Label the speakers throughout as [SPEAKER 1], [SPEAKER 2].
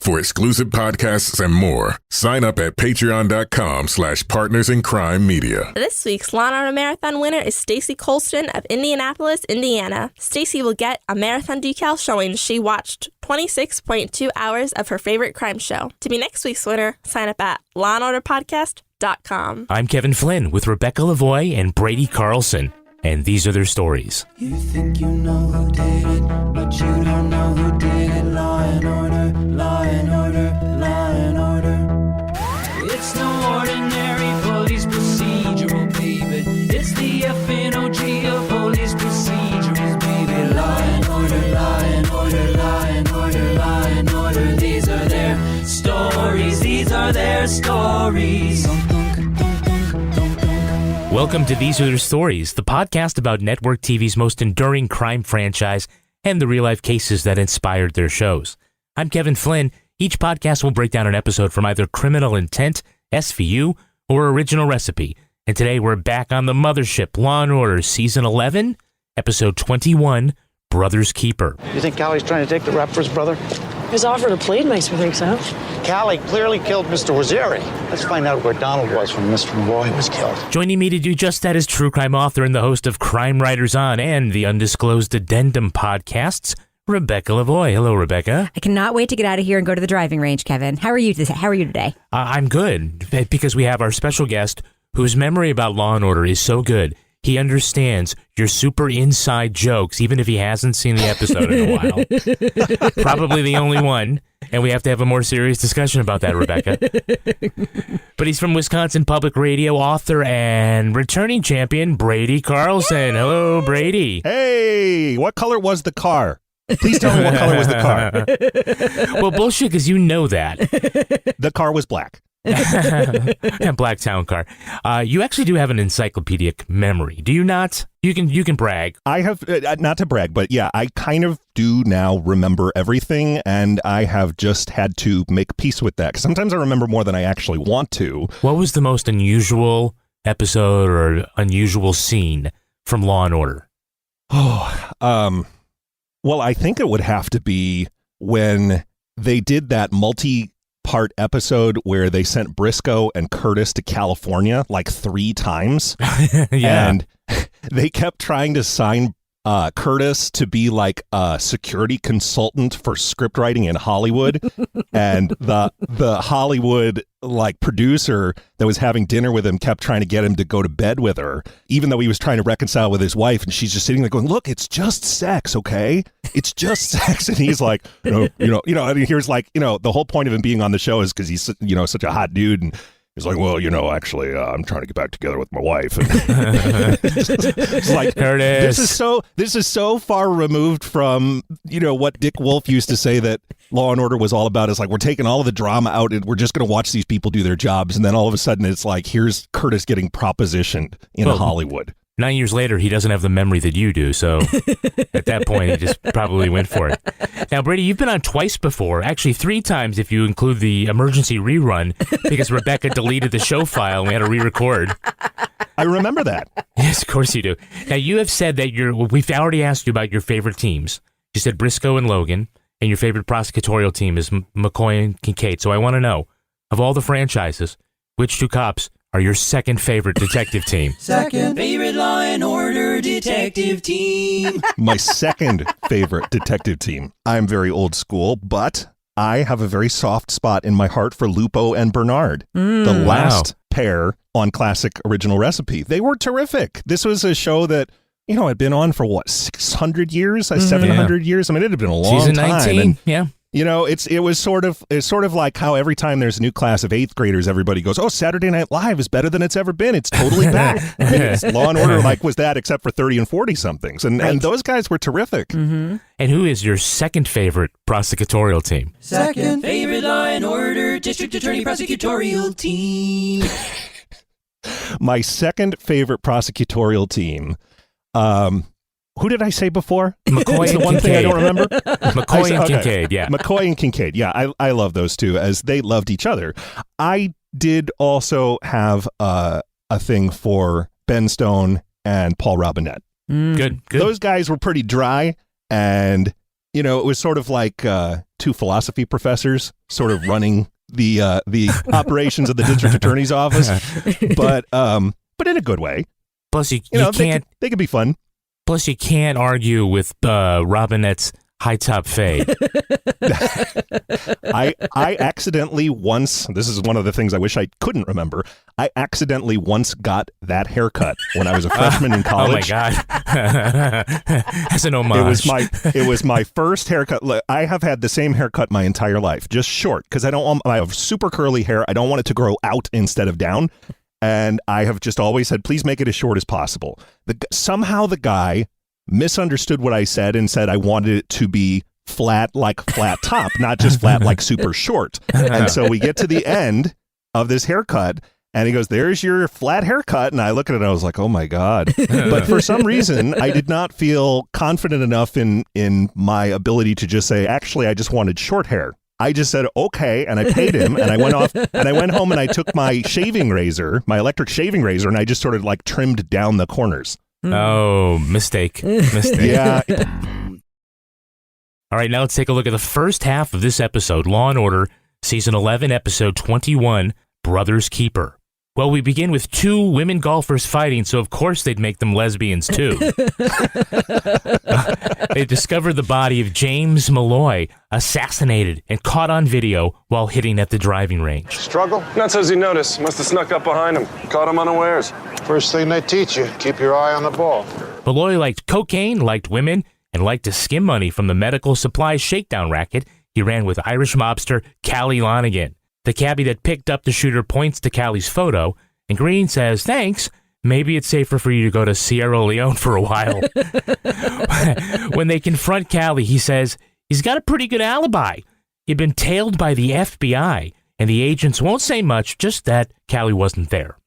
[SPEAKER 1] For exclusive podcasts and more, sign up at patreon.com/partnersincrimemedia.
[SPEAKER 2] This week's Law & Order Marathon winner is Stacy Colston of Indianapolis, Indiana. Stacy will get a marathon decal showing she watched 26.2 hours of her favorite crime show. To be next week's winner, sign up at lawandorderpodcast.com.
[SPEAKER 3] I'm Kevin Flynn with Rebecca Lavoie and Brady Carlson, and these are their stories.
[SPEAKER 4] You think you know who did it, but you don't know who did it. Law and order, law and order, law and order. It's no ordinary police procedural, baby. It's the FNOG of police procedurals, baby. Law and order, law and order, law and order, law and order. These are their stories, these are their stories.
[SPEAKER 3] Welcome to These Are Their Stories, the podcast about network TV's most enduring crime franchise and the real-life cases that inspired their shows. I'm Kevin Flynn. Each podcast will break down an episode from either Criminal Intent, SVU, or Original Recipe. And today we're back on the mothership, Law & Order, Season 11, Episode 21, Brother's Keeper.
[SPEAKER 5] You think Cally's trying to take the rap for his brother?
[SPEAKER 6] His offer to plead makes me think so.
[SPEAKER 5] Cally clearly killed Mr. Waziri. Let's find out where Donald was when Mr. Roy was killed.
[SPEAKER 3] Joining me to do just that is true crime author and the host of Crime Writers On and the Undisclosed Addendum podcasts, Rebecca Lavoie. Hello, Rebecca.
[SPEAKER 7] I cannot wait to get out of here and go to the driving range, Kevin. How are you today?
[SPEAKER 3] I'm good, because we have our special guest whose memory about Law & Order is so good, he understands your super inside jokes, even if he hasn't seen the episode in a while. Probably the only one, and we have to have a more serious discussion about that, Rebecca. But he's from Wisconsin Public Radio, author and returning champion, Brady Carlson. Hello, Brady.
[SPEAKER 8] Hey, what color was the car? Please tell me what color was the car.
[SPEAKER 3] Well, bullshit, because you know that.
[SPEAKER 8] The car was black.
[SPEAKER 3] Black town car. You actually do have an encyclopedic memory, do you not? You can brag.
[SPEAKER 8] I have, not to brag, but yeah, I kind of do now remember everything, and I have just had to make peace with that. 'Cause sometimes I remember more than I actually want to.
[SPEAKER 3] What was the most unusual episode or unusual scene from Law and Order?
[SPEAKER 8] Well, I think it would have to be when they did that multi-part episode where they sent Briscoe and Curtis to California like 3 times.
[SPEAKER 3] Yeah.
[SPEAKER 8] And they kept trying to sign Curtis to be like a security consultant for script writing in Hollywood. And the Hollywood like producer that was having dinner with him kept trying to get him to go to bed with her, even though he was trying to reconcile with his wife. And she's just sitting there going, look, it's just sex. Okay. It's just sex. And he's like, I mean, here's like, the whole point of him being on the show is because he's, such a hot dude. And he's like, well, actually, I'm trying to get back together with my wife. And it's like,
[SPEAKER 3] there it is.
[SPEAKER 8] This is so far removed from, what Dick Wolf used to say that Law and Order was all about. Is like, we're taking all of the drama out and we're just going to watch these people do their jobs. And then all of a sudden it's like, here's Curtis getting propositioned in Hollywood.
[SPEAKER 3] 9 years later, he doesn't have the memory that you do, so at that point, he just probably went for it. Now, Brady, you've been on twice before, actually 3 times if you include the emergency rerun, because Rebecca deleted the show file and we had to re-record.
[SPEAKER 8] I remember that.
[SPEAKER 3] Yes, of course you do. Now, you have said that we've already asked you about your favorite teams. You said Briscoe and Logan, and your favorite prosecutorial team is McCoy and Kincaid. So I want to know, of all the franchises, which 2 cops are your second favorite detective team?
[SPEAKER 4] Second favorite Law and Order detective team.
[SPEAKER 8] My second favorite detective team. I'm very old school, but I have a very soft spot in my heart for Lupo and Bernard. The last pair on classic Original Recipe. They were terrific. This was a show that, had been on for 600 years, 700 years. I mean, it had been a long
[SPEAKER 3] Season
[SPEAKER 8] time.
[SPEAKER 3] 19,
[SPEAKER 8] and,
[SPEAKER 3] yeah.
[SPEAKER 8] It was sort of like how every time there's a new class of 8th graders, everybody goes, oh, Saturday Night Live is better than it's ever been. It's totally back. Law and Order was that, except for 30 and 40 somethings. And those guys were terrific.
[SPEAKER 7] Mm-hmm.
[SPEAKER 3] And who is your second favorite prosecutorial team?
[SPEAKER 4] Second favorite Law and Order district attorney prosecutorial team.
[SPEAKER 8] My second favorite prosecutorial team. Who did I say before?
[SPEAKER 3] McCoy and
[SPEAKER 8] the one
[SPEAKER 3] Kincaid.
[SPEAKER 8] thing I don't remember.
[SPEAKER 3] McCoy and Kincaid, yeah.
[SPEAKER 8] McCoy and Kincaid, yeah. I love those two as they loved each other. I did also have a thing for Ben Stone and Paul Robinette.
[SPEAKER 3] Good.
[SPEAKER 8] Those guys were pretty dry, and it was sort of like two philosophy professors sort of running the operations of the district attorney's office, but in a good way.
[SPEAKER 3] Plus, you
[SPEAKER 8] know,
[SPEAKER 3] can't.
[SPEAKER 8] They could be fun.
[SPEAKER 3] Plus, you can't argue with Robinette's high top fade.
[SPEAKER 8] I accidentally once, this is one of the things I wish I couldn't remember, I accidentally once got that haircut when I was a freshman in college.
[SPEAKER 3] Oh my God. As an homage.
[SPEAKER 8] It was my first haircut. Look, I have had the same haircut my entire life, just short, because I have super curly hair. I don't want it to grow out instead of down. And I have just always said, please make it as short as possible. Somehow the guy misunderstood what I said and said I wanted it to be flat like flat top, not just flat like super short. And so we get to the end of this haircut and he goes, there's your flat haircut. And I look at it and I was like, oh my God. But for some reason, I did not feel confident enough in my ability to just say, actually, I just wanted short hair. I just said, okay, and I paid him, and I went off, and I went home, and I took my shaving razor, my electric shaving razor, and I just sort of like trimmed down the corners.
[SPEAKER 3] Oh, mistake.
[SPEAKER 8] Yeah.
[SPEAKER 3] All right, now let's take a look at the first half of this episode, Law & Order, Season 11, Episode 21, Brother's Keeper. Well, we begin with two women golfers fighting, so of course they'd make them lesbians, too. They discovered the body of James Malloy, assassinated and caught on video while hitting at the driving range.
[SPEAKER 9] Struggle? Not so as you notice. Must have snuck up behind him. Caught him unawares.
[SPEAKER 5] First thing they teach you, keep your eye on the ball.
[SPEAKER 3] Malloy liked cocaine, liked women, and liked to skim money from the medical supplies shakedown racket he ran with Irish mobster Cally Lonegan. The cabbie that picked up the shooter points to Cally's photo, and Green says, thanks, maybe it's safer for you to go to Sierra Leone for a while. When they confront Cally, he says he's got a pretty good alibi. He'd been tailed by the FBI, and the agents won't say much, just that Cally wasn't there.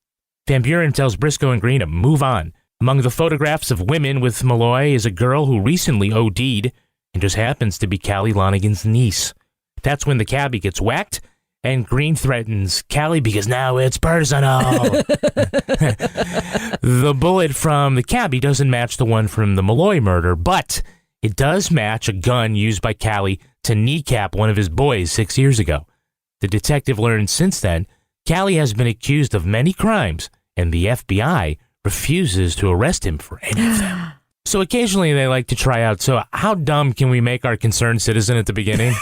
[SPEAKER 3] Van Buren tells Briscoe and Green to move on. Among the photographs of women with Malloy is a girl who recently OD'd and just happens to be Cally Lonegan's niece. That's when the cabbie gets whacked, and Green threatens Cally because now it's personal. The bullet from the cabbie doesn't match the one from the Malloy murder, but it does match a gun used by Cally to kneecap one of his boys 6 years ago. The detective learned since then Cally has been accused of many crimes, and the FBI refuses to arrest him for any of them. So occasionally they like to try out, so how dumb can we make our concerned citizen at the beginning?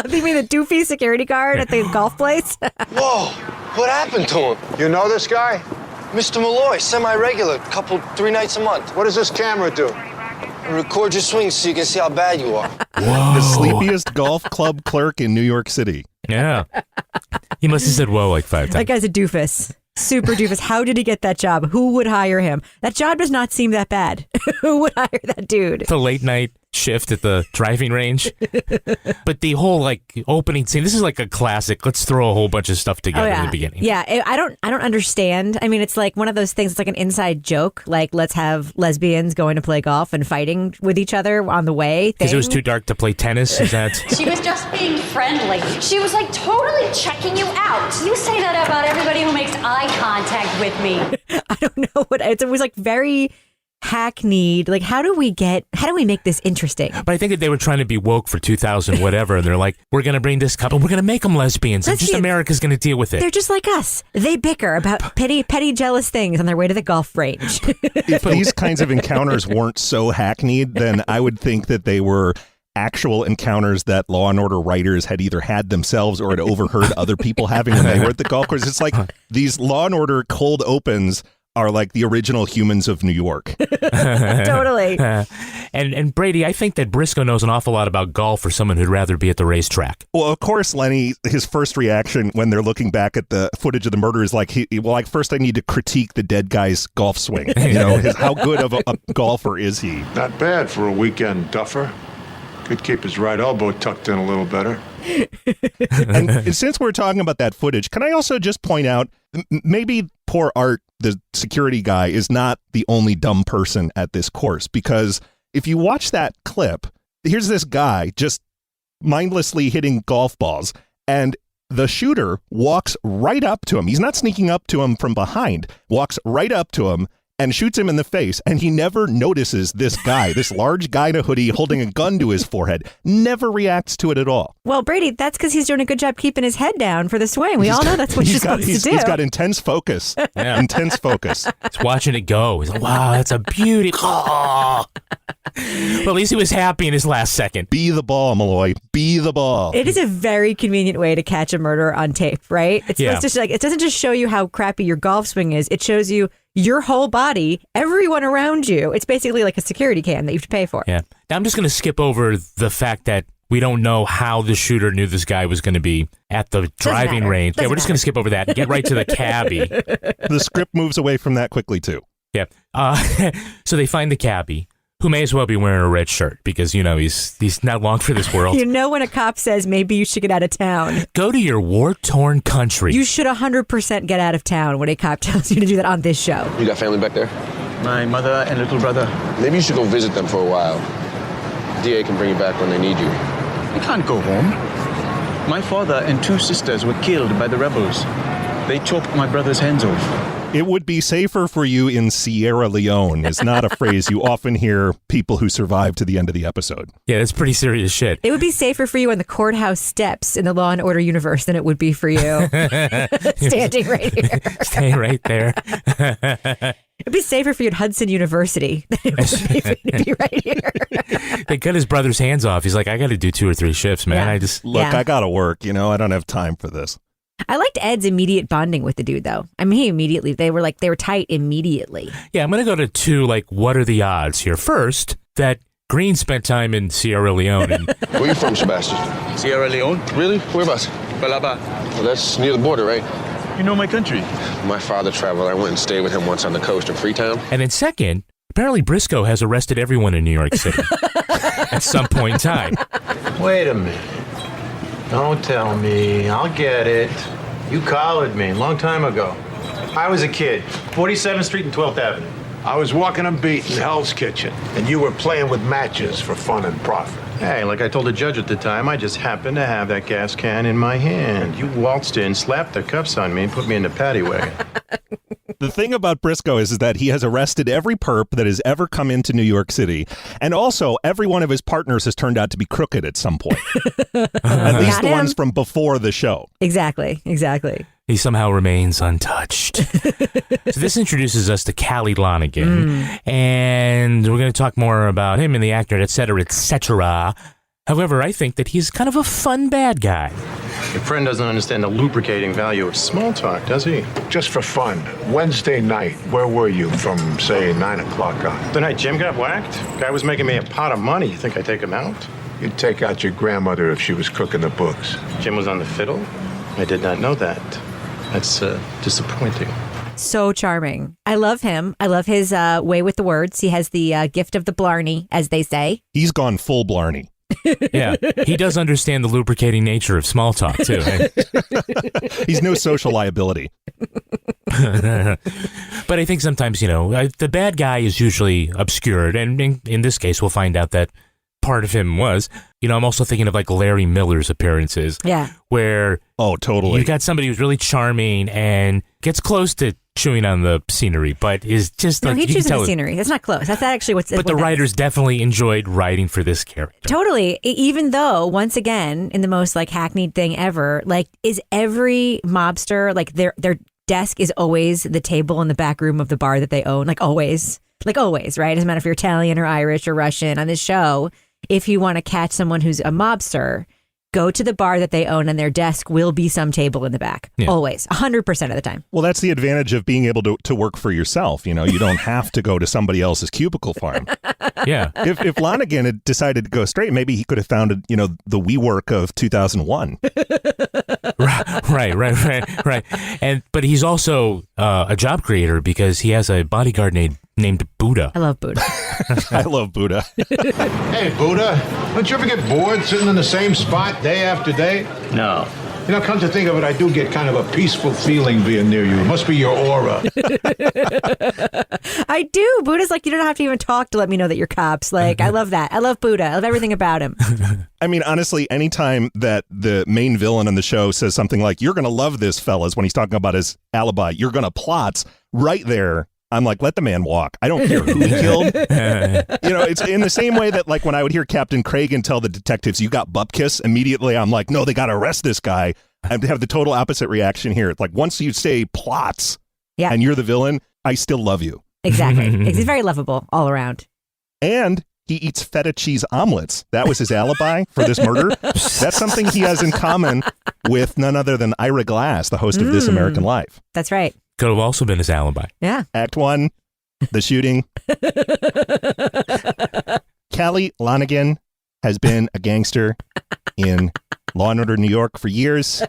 [SPEAKER 7] You mean the doofy security guard at the golf place?
[SPEAKER 9] Whoa! What happened to him?
[SPEAKER 5] You know this guy?
[SPEAKER 9] Mr. Malloy, semi-regular, 3 nights a month.
[SPEAKER 5] What does this camera do?
[SPEAKER 9] Record your swings so you can see how bad you are.
[SPEAKER 3] Whoa.
[SPEAKER 8] The sleepiest golf club clerk in New York City.
[SPEAKER 3] Yeah. He must have said whoa like 5 times.
[SPEAKER 7] That guy's a doofus. Super doofus. How did he get that job? Who would hire him? That job does not seem that bad. Who would hire that dude?
[SPEAKER 3] The late night shift at the driving range. But the whole opening scene, this is like a classic. Let's throw a whole bunch of stuff together in the beginning.
[SPEAKER 7] Yeah, I don't understand. I mean, it's like one of those things, it's like an inside joke, like let's have lesbians going to play golf and fighting with each other on the way.
[SPEAKER 3] Because it was too dark to play tennis, is that?
[SPEAKER 10] She was just being friendly. She was totally checking you out. You say that about everybody who makes eye contact with me.
[SPEAKER 7] I don't know what it was very hackneyed. How do we make this interesting?
[SPEAKER 3] But I think that they were trying to be woke for 2000 whatever, and they're like, we're going to bring this couple, we're going to make them lesbians, and just America's going to deal with it.
[SPEAKER 7] They're just like us. They bicker about petty jealous things on their way to the golf range.
[SPEAKER 8] If these kinds of encounters weren't so hackneyed, then I would think that they were actual encounters that Law and Order writers had either had themselves or had overheard other people having when they were at the golf course. It's like these Law and Order cold opens are like the original Humans of New York.
[SPEAKER 7] Totally.
[SPEAKER 3] And Brady, I think that Briscoe knows an awful lot about golf for someone who'd rather be at the racetrack.
[SPEAKER 8] Well, of course, Lenny, his first reaction when they're looking back at the footage of the murder is first I need to critique the dead guy's golf swing. How good of a golfer is he?
[SPEAKER 11] Not bad for a weekend duffer. Could keep his right elbow tucked in a little better.
[SPEAKER 8] And since we're talking about that footage, can I also just point out, maybe poor Art, the security guy, is not the only dumb person at this course, because if you watch that clip, here's this guy just mindlessly hitting golf balls, and the shooter walks right up to him. He's not sneaking up to him from behind, walks right up to him and shoots him in the face. And he never notices this guy, this large guy in a hoodie holding a gun to his forehead, never reacts to it at all.
[SPEAKER 7] Well, Brady, that's because he's doing a good job keeping his head down for the swing. We all know that's what you're supposed to do.
[SPEAKER 8] He's got intense focus.
[SPEAKER 3] Yeah.
[SPEAKER 8] Intense focus.
[SPEAKER 3] He's watching it go. He's like, wow, that's a beauty. Oh. Well, at least he was happy in his last second.
[SPEAKER 8] Be the ball, Malloy. Be the ball.
[SPEAKER 7] It is a very convenient way to catch a murder on tape, right? It's supposed to it doesn't just show you how crappy your golf swing is. It shows you your whole body, everyone around you. It's basically like a security cam that you have to pay for.
[SPEAKER 3] Yeah. Now I'm just going to skip over the fact that we don't know how the shooter knew this guy was going to be at the driving range. We're just going to skip over that and get right to the cabbie.
[SPEAKER 8] The script moves away from that quickly, too.
[SPEAKER 3] Yeah. So they find the cabbie, who may as well be wearing a red shirt because, he's not long for this world.
[SPEAKER 7] When a cop says maybe you should get out of town.
[SPEAKER 3] Go to your war-torn country.
[SPEAKER 7] You should 100% get out of town when a cop tells you to do that on this show.
[SPEAKER 12] You got family back there?
[SPEAKER 5] My mother and little brother.
[SPEAKER 12] Maybe you should go visit them for a while. DA can bring you back when they need you.
[SPEAKER 5] I can't go home. My father and 2 sisters were killed by the rebels. They chopped my brother's hands off.
[SPEAKER 8] It would be safer for you in Sierra Leone is not a phrase you often hear people who survive to the end of the episode.
[SPEAKER 3] Yeah, that's pretty serious shit.
[SPEAKER 7] It would be safer for you on the courthouse steps in the Law and Order universe than it would be for you standing right here.
[SPEAKER 3] Stay right there.
[SPEAKER 7] It'd be safer for you at Hudson University than it would be for you to be right here.
[SPEAKER 3] They cut his brother's hands off. He's like, I got to do 2 or 3 shifts, man.
[SPEAKER 8] Yeah. I got to work. I don't have time for this.
[SPEAKER 7] I liked Ed's immediate bonding with the dude, though. I mean, they were tight immediately.
[SPEAKER 3] Yeah, I'm going to go to 2, what are the odds here? First, that Green spent time in Sierra Leone. And
[SPEAKER 12] Where you from, Sebastian?
[SPEAKER 5] Sierra Leone?
[SPEAKER 12] Really? Whereabouts?
[SPEAKER 5] Balaba.
[SPEAKER 12] Well, that's near the border, right?
[SPEAKER 5] You know my country.
[SPEAKER 12] My father traveled. I went and stayed with him once on the coast in Freetown.
[SPEAKER 3] And then second, apparently Briscoe has arrested everyone in New York City at some point in time.
[SPEAKER 13] Wait a minute. Don't tell me. I'll get it. You collared me a long time ago. I was a kid. 47th Street and 12th Avenue.
[SPEAKER 11] I was walking a beat in Hell's Kitchen, and you were playing with matches for fun and profit.
[SPEAKER 13] Hey, like I told the judge at the time, I just happened to have that gas can in my hand. You waltzed in, slapped the cuffs on me, and put me in the paddy wagon.
[SPEAKER 8] The thing about Briscoe is that he has arrested every perp that has ever come into New York City. And also, every one of his partners has turned out to be crooked at some point. At least the ones from before the show.
[SPEAKER 7] Exactly.
[SPEAKER 3] He somehow remains untouched. So this introduces us to Cally Lonegan. And we're going to talk more about him and the actor, et cetera, et cetera. However, I think that he's kind of a fun bad guy.
[SPEAKER 13] Your friend doesn't understand the lubricating value of small talk, does he?
[SPEAKER 11] Just for fun. Wednesday night, where were you from, say, 9 o'clock on?
[SPEAKER 13] The night Jim got whacked? Guy was making me a pot of money. You think I'd take him out?
[SPEAKER 11] You'd take out your grandmother if she was cooking the books.
[SPEAKER 13] Jim was on the fiddle? I did not know that. That's disappointing.
[SPEAKER 7] So charming. I love him. I love his way with the words. He has the gift of the blarney, as they say.
[SPEAKER 8] He's gone full blarney.
[SPEAKER 3] Yeah, he does understand the lubricating nature of small talk, too.
[SPEAKER 8] He's no social liability.
[SPEAKER 3] But I think sometimes, the bad guy is usually obscured. And in this case, we'll find out that part of him was. I'm also thinking of Larry Miller's appearances.
[SPEAKER 7] Yeah.
[SPEAKER 3] Where
[SPEAKER 8] totally.
[SPEAKER 3] You've got somebody who's really charming and gets close to chewing on the scenery, but is just
[SPEAKER 7] he chews on the scenery. That's not close. That's actually what's.
[SPEAKER 3] But the writers definitely enjoyed writing for this character.
[SPEAKER 7] Totally. Even though, once again, in the most hackneyed thing ever, is every mobster their desk is always the table in the back room of the bar that they own, always, right? Doesn't matter if you're Italian or Irish or Russian. On this show, if you want to catch someone who's a mobster, go to the bar that they own and their desk will be some table in the back. Yeah. Always. 100% of the time.
[SPEAKER 8] Well, that's the advantage of being able to work for yourself. You don't have to go to somebody else's cubicle farm.
[SPEAKER 3] Yeah.
[SPEAKER 8] If Lonegan had decided to go straight, maybe he could have founded, the WeWork of 2001.
[SPEAKER 3] Right. But he's also a job creator because he has a bodyguard named Buddha.
[SPEAKER 7] I love Buddha.
[SPEAKER 8] I love Buddha.
[SPEAKER 11] Hey, Buddha, don't you ever get bored sitting in the same spot day after day?
[SPEAKER 13] No.
[SPEAKER 11] Come to think of it, I do get kind of a peaceful feeling being near you. It must be your aura.
[SPEAKER 7] I do. Buddha's you don't have to even talk to let me know that you're cops. I love that. I love Buddha. I love everything about him.
[SPEAKER 8] I mean, honestly, anytime that the main villain on the show says something like, you're going to love this, fellas, when he's talking about his alibi, you're going to plots, right there, I'm like, let the man walk. I don't care who he killed. It's in the same way that like when I would hear Captain Cragen tell the detectives, you got bupkis, immediately I'm like, no, they got to arrest this guy. I have the total opposite reaction here. It's like once you say plots and you're the villain, I still love you.
[SPEAKER 7] Exactly. He's very lovable all around.
[SPEAKER 8] And he eats feta cheese omelets. That was his alibi for this murder. That's something he has in common with none other than Ira Glass, the host of This American Life.
[SPEAKER 7] That's right.
[SPEAKER 3] Could have also been his alibi.
[SPEAKER 7] Yeah.
[SPEAKER 8] Act 1, the shooting. Cally Lonegan has been a gangster in Law & Order New York for years.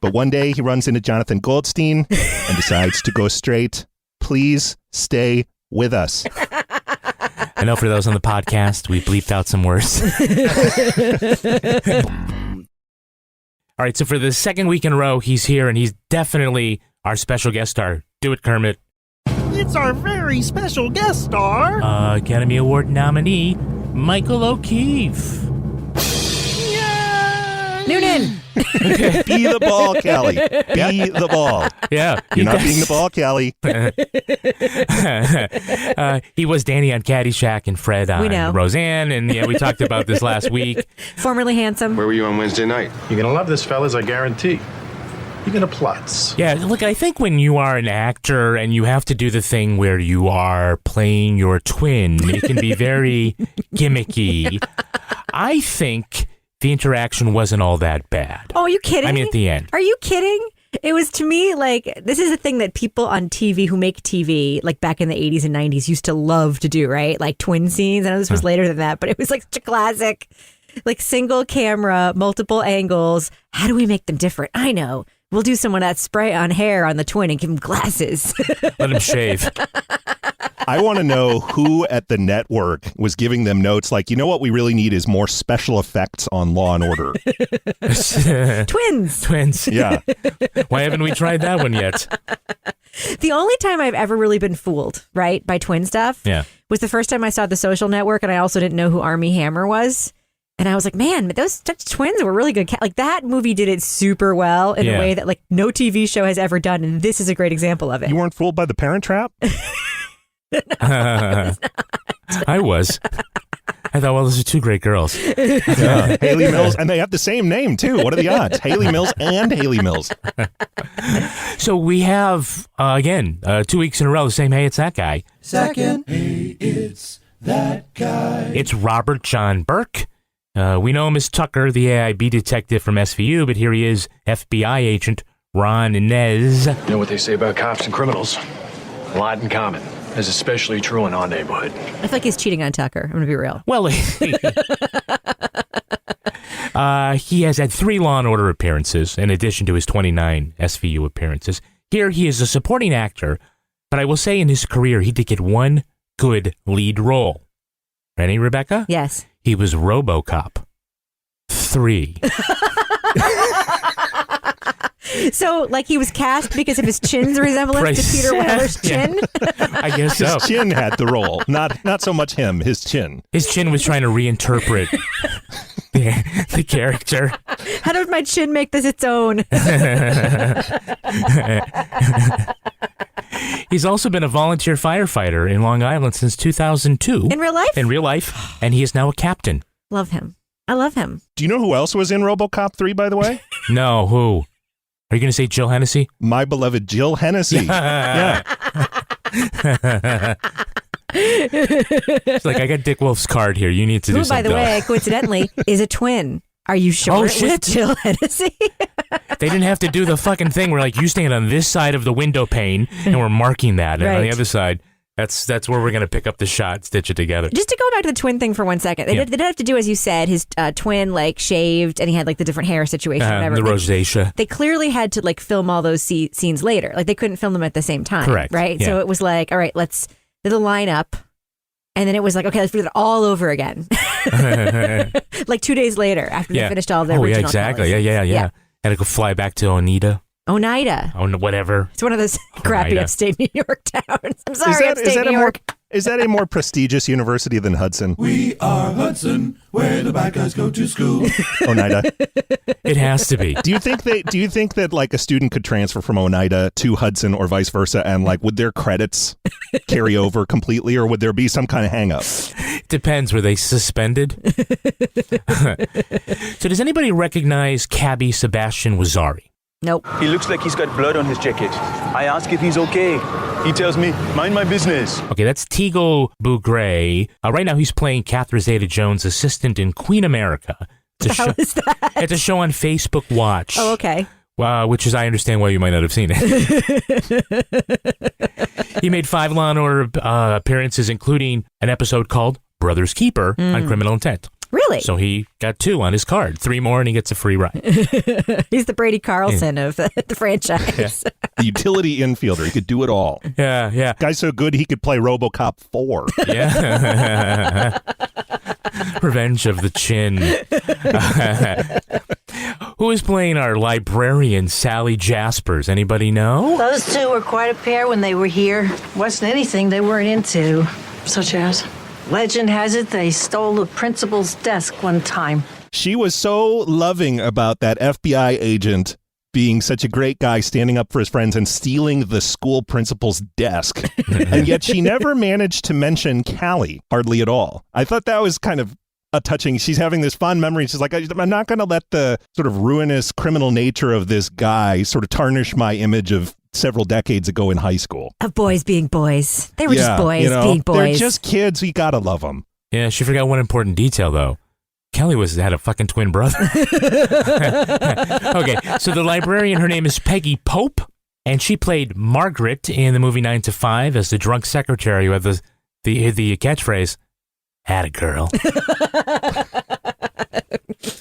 [SPEAKER 8] But one day he runs into Jonathan Goldstein and decides to go straight. Please stay with us.
[SPEAKER 3] I know for those on the podcast, we bleeped out some words. All right, so for the second week in a row, he's here, and he's definitely our special guest star. Do it, Kermit.
[SPEAKER 14] It's our very special guest star.
[SPEAKER 3] Academy Award nominee, Michael O'Keefe.
[SPEAKER 7] Noonan.
[SPEAKER 8] Be the ball, Cally. Be the ball.
[SPEAKER 3] Yeah.
[SPEAKER 8] You're not being the ball, Cally.
[SPEAKER 3] He was Danny on Caddyshack and Fred on Roseanne, and we talked about this last week.
[SPEAKER 7] Formerly handsome.
[SPEAKER 12] Where were you on Wednesday night?
[SPEAKER 13] You're going to love this, fellas, I guarantee. You're going to plutz.
[SPEAKER 3] Yeah, look, I think when you are an actor and you have to do the thing where you are playing your twin, it can be very gimmicky. I think the interaction wasn't all that bad.
[SPEAKER 7] Oh, are you kidding?
[SPEAKER 3] I mean, at the end.
[SPEAKER 7] Are you kidding? It was, to me, like, this is a thing that people on TV who make TV, like back in the 80s and 90s, used to love to do, right? Like twin scenes. I know this was later than that, but it was like such a classic, like single camera, multiple angles. How do we make them different? I know. We'll do some of that spray on hair on the twin and give him glasses.
[SPEAKER 3] Let him shave.
[SPEAKER 8] I want to know who at the network was giving them notes like, you know what we really need is more special effects on Law and Order.
[SPEAKER 7] Twins.
[SPEAKER 8] Yeah.
[SPEAKER 3] Why haven't we tried that one yet?
[SPEAKER 7] The only time I've ever really been fooled, right, by twin stuff was the first time I saw The Social Network, and I also didn't know who Armie Hammer was. And I was like, man, those twins were really good. Like, that movie did it super well in a way that, like, no TV show has ever done. And this is a great example of it.
[SPEAKER 8] You weren't fooled by The Parent Trap?
[SPEAKER 3] I was. I thought, well, those are two great girls.
[SPEAKER 8] Yeah. Haley Mills. And they have the same name, too. What are the odds? Haley Mills and Haley Mills.
[SPEAKER 3] So we have, again, 2 weeks in a row, the same, hey, it's that guy.
[SPEAKER 4] Second, hey, it's that guy.
[SPEAKER 3] It's Robert John Burke. We know him as Tucker, the AIB detective from SVU, but here he is, FBI agent Ron Inez.
[SPEAKER 15] You know what they say about cops and criminals? A lot in common. That's especially true in our neighborhood.
[SPEAKER 7] I feel like he's cheating on Tucker. I'm going to be real.
[SPEAKER 3] Well, he has had 3 Law & Order appearances, in addition to his 29 SVU appearances. Here he is a supporting actor, but I will say in his career he did get one good lead role. Ready, Rebecca?
[SPEAKER 7] Yes.
[SPEAKER 3] He was RoboCop 3.
[SPEAKER 7] So, like, he was cast because of his chin's resemblance to Peter Weller's chin?
[SPEAKER 3] I guess so.
[SPEAKER 8] His chin had the role, not so much him, his chin.
[SPEAKER 3] His chin was trying to reinterpret the character.
[SPEAKER 7] How did my chin make this its own?
[SPEAKER 3] He's also been a volunteer firefighter in Long Island since 2002.
[SPEAKER 7] In real life?
[SPEAKER 3] In real life, and he is now a captain.
[SPEAKER 7] Love him. I love him.
[SPEAKER 8] Do you know who else was in RoboCop 3, by the way?
[SPEAKER 3] No, who? Are you going to say Jill Hennessy?
[SPEAKER 8] My beloved Jill Hennessy. Yeah.
[SPEAKER 3] It's like, I got Dick Wolf's card here. You need to do something.
[SPEAKER 7] Who, by the way, coincidentally, is a twin. Are you sure
[SPEAKER 3] it
[SPEAKER 7] was Jill Hennessy?
[SPEAKER 3] They didn't have to do the fucking thing where, like, you stand on this side of the window pane and we're marking that. And on the other side, that's where we're going to pick up the shot, stitch it together.
[SPEAKER 7] Just to go back to the twin thing for 1 second. They didn't have to do, as you said, his twin, like, shaved and he had, like, the different hair situation, whatever.
[SPEAKER 3] The rosacea.
[SPEAKER 7] They clearly had to, like, film all those scenes later. Like, they couldn't film them at the same time.
[SPEAKER 3] Correct.
[SPEAKER 7] Right?
[SPEAKER 3] Yeah.
[SPEAKER 7] So it was like, all right, let's do the lineup. And then it was like, okay, let's do it all over again. Like 2 days later after they finished all the original.
[SPEAKER 3] Oh, yeah, exactly.
[SPEAKER 7] colors.
[SPEAKER 3] Yeah. Had to go fly back to Oneida.
[SPEAKER 7] Oneida.
[SPEAKER 3] Oh, whatever.
[SPEAKER 7] It's one of those crappy upstate New York towns. I'm sorry, upstate New York.
[SPEAKER 8] Is that a more prestigious university than Hudson?
[SPEAKER 16] We are Hudson, where the bad guys go to school.
[SPEAKER 8] Oneida.
[SPEAKER 3] It has to be.
[SPEAKER 8] Do you think that like a student could transfer from Oneida to Hudson or vice versa, and like would their credits carry over completely, or would there be some kind of hang up?
[SPEAKER 3] Depends. Were they suspended? So does anybody recognize Cabby Sebastian Wazzari?
[SPEAKER 7] Nope.
[SPEAKER 5] He looks like he's got blood on his jacket. I ask if he's okay. He tells me, mind my business.
[SPEAKER 3] Okay, that's Teagle Bougray. Right now he's playing Catherine Zeta-Jones' assistant in Queen America.
[SPEAKER 7] How is that?
[SPEAKER 3] It's a show on Facebook Watch.
[SPEAKER 7] Oh, okay.
[SPEAKER 3] Which is, I understand why you might not have seen it. He made 5 Law & Order appearances, including an episode called Brother's Keeper on Criminal Intent.
[SPEAKER 7] Really?
[SPEAKER 3] So he got 2 on his card. 3 more and he gets a free ride.
[SPEAKER 7] He's the Brady Carlson of the franchise.
[SPEAKER 3] Yeah.
[SPEAKER 8] The utility infielder. He could do it all.
[SPEAKER 3] Yeah.
[SPEAKER 8] Guy's so good he could play RoboCop 4.
[SPEAKER 3] Yeah. Revenge of the Chin. Who is playing our librarian, Sally Jaspers? Anybody know?
[SPEAKER 17] Those two were quite a pair when they were here. Wasn't anything they weren't into.
[SPEAKER 6] Such as?
[SPEAKER 17] Legend has it they stole the principal's desk one time.
[SPEAKER 8] She was so loving about that FBI agent being such a great guy, standing up for his friends and stealing the school principal's desk. And yet she never managed to mention Cally, hardly at all. I thought that was kind of a touching. She's having this fond memory. She's like, I'm not going to let the sort of ruinous criminal nature of this guy sort of tarnish my image of several decades ago in high school.
[SPEAKER 7] Of boys being boys. They were just boys being boys.
[SPEAKER 8] They're just kids. You got to love them.
[SPEAKER 3] Yeah, she forgot one important detail, though. Kelly had a fucking twin brother. Okay, so the librarian, her name is Peggy Pope, and she played Margaret in the movie 9 to 5 as the drunk secretary who had the catchphrase, "Had a girl."